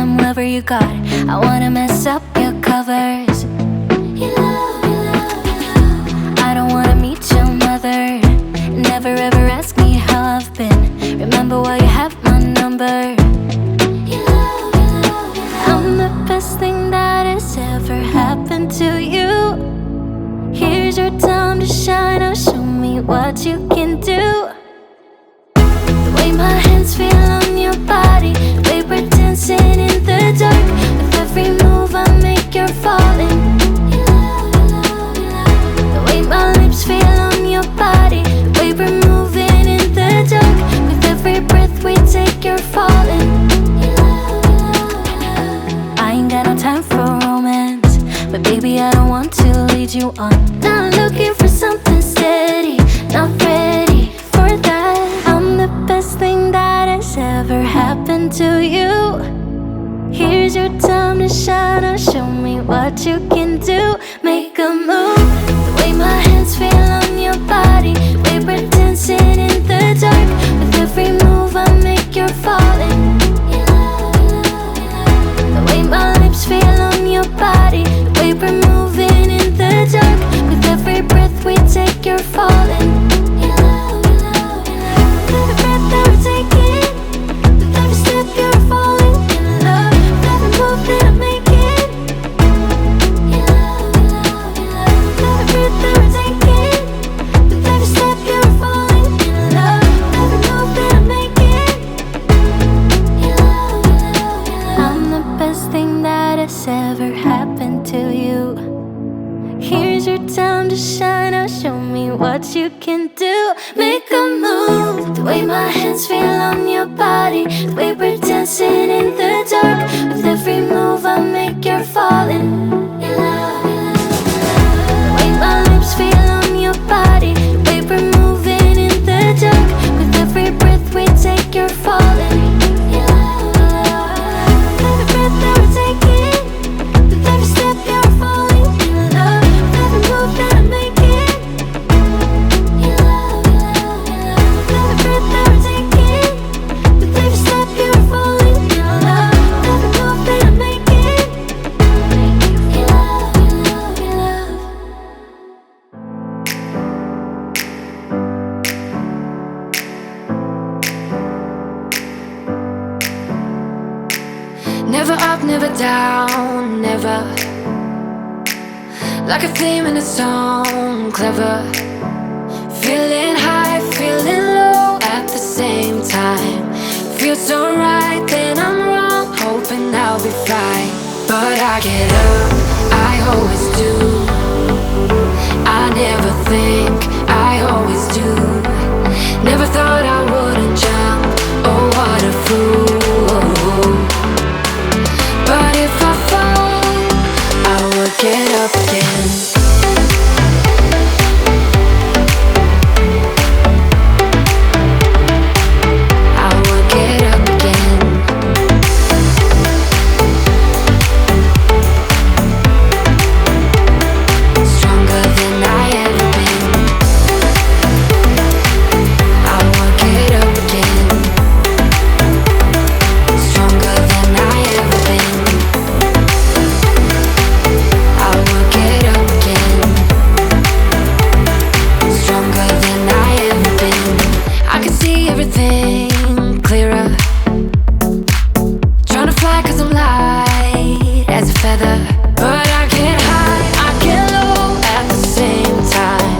damn lover you got. I wanna mess up your covers. I don't wanna meet your mother. Never ever ask me how I've been. Remember why you have my number. I'm the best thing that has ever happened to you. Here's your time to shine. Now show me what you can do. The way my hands feel on your body, the way we're dancing in the dark. With every move I make, you're falling. The way my lips feel on your body, the way we're moving in the dark. With every breath we take, you're falling. I ain't got no time for romance, but baby I don't want to lead you on. Not looking for something steady, not ready for that. I'm the best thing that has ever happened to you. Here's your time to shine. Now show me what you can do. Make a move. The way my hands feel on your body, the way we're dancing in the dark. With every move I make, you're falling. The way my lips feel on your body, the way we're moving in the dark. With every breath we take, you're falling. Every breath that we're taking, with every step you're falling in love. With every move that I'm making, every breath that we're taking, with every step you're falling in love. With every move that I'm making, I'm the best thing that has ever happened to you. Here's your time to shine. Now show me what you can do. Make a move. The way my hands feel on your body, the way we're dancing in the dark. With every move I make, you're falling. The way my lips feel on your body, the way we're moving in the dark. With every breath we take, you're falling. Every breath that we're taking, with every step you're falling in love. With every move that I'm making, every breath that we're taking, with every step you're falling in love. With every move that I'm making, Never up, never down, never. Like a theme in a song, clever. Feeling high, feeling low at the same time. Feels so right, then I'm wrong, hoping I'll be fine. But I get up, I always do. I never think, I always do. Never thought I wouldn't jump, oh what a fool. But if I fall, I will get up again. I will get up again. Stronger than I ever been. I will get up again. Stronger than I ever been. I will get up again. Stronger than I ever been. I can see everything clearer. Trying to fly 'cause I'm light as a feather. But I get high, I get low at the same time.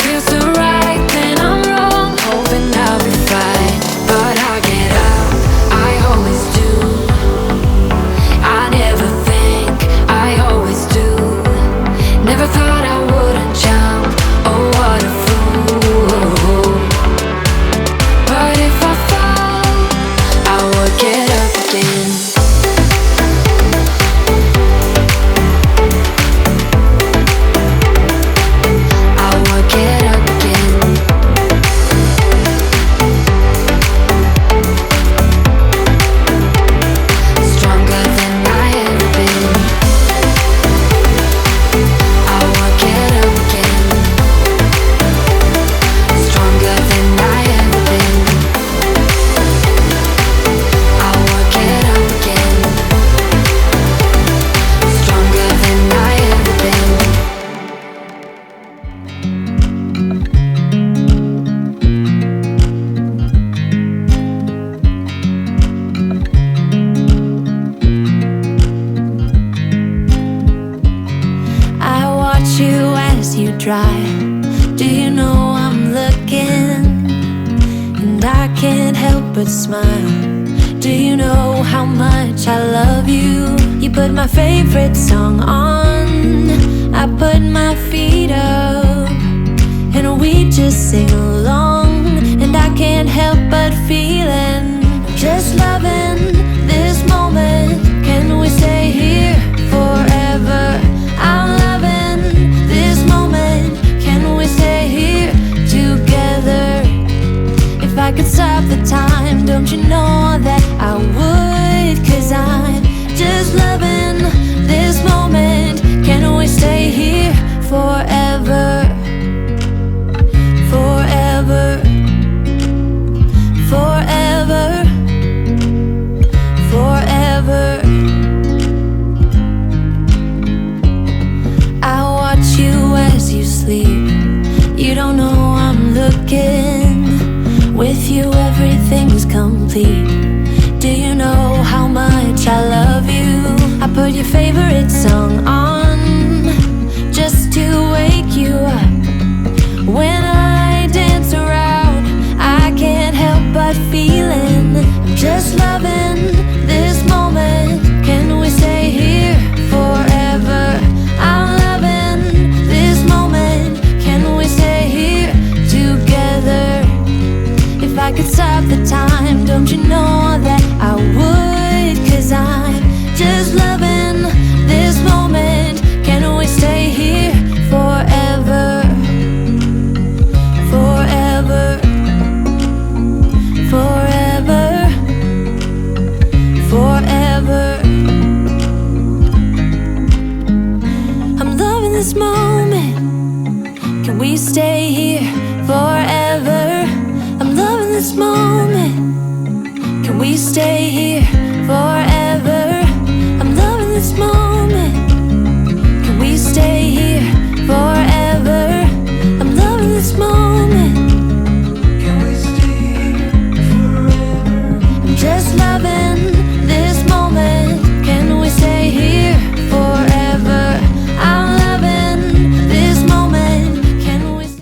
Feels so right, then I'm wrong, hoping I'll be fine. But I get up, I always do. I never think, I always do. Never thought I wouldn't jump, oh what a fool. But if I fall, I will get up again. as you drive. Do you know I'm looking? And I can't help but smile. Do you know how much I love you? You put my favorite song on, I put my feet up, and we just sing along. And I can't help but feeling, just loving this moment. Can we stay here forever? I'm loving this moment. Can we stay here together? If I could stop the time, don't you know that I would? 'Cause I'm just loving this moment. Can we stay here forever? Forever, forever, forever. I watch you as you sleep. You don't know I'm looking. With you everything's complete. Do you know how much I love you? I put your favorite song on just to wake you up. When I dance around, I can't help but feeling, I'm just loving this moment. Can we stay here forever? I'm loving this moment. Can we stay here together? If I could stop the time, don't you know that I would? 'Cause I'm just loving this moment. Can we stay here forever? Forever, forever, forever. I'm loving this moment. Can we stay here forever? I'm loving this moment. Can we stay here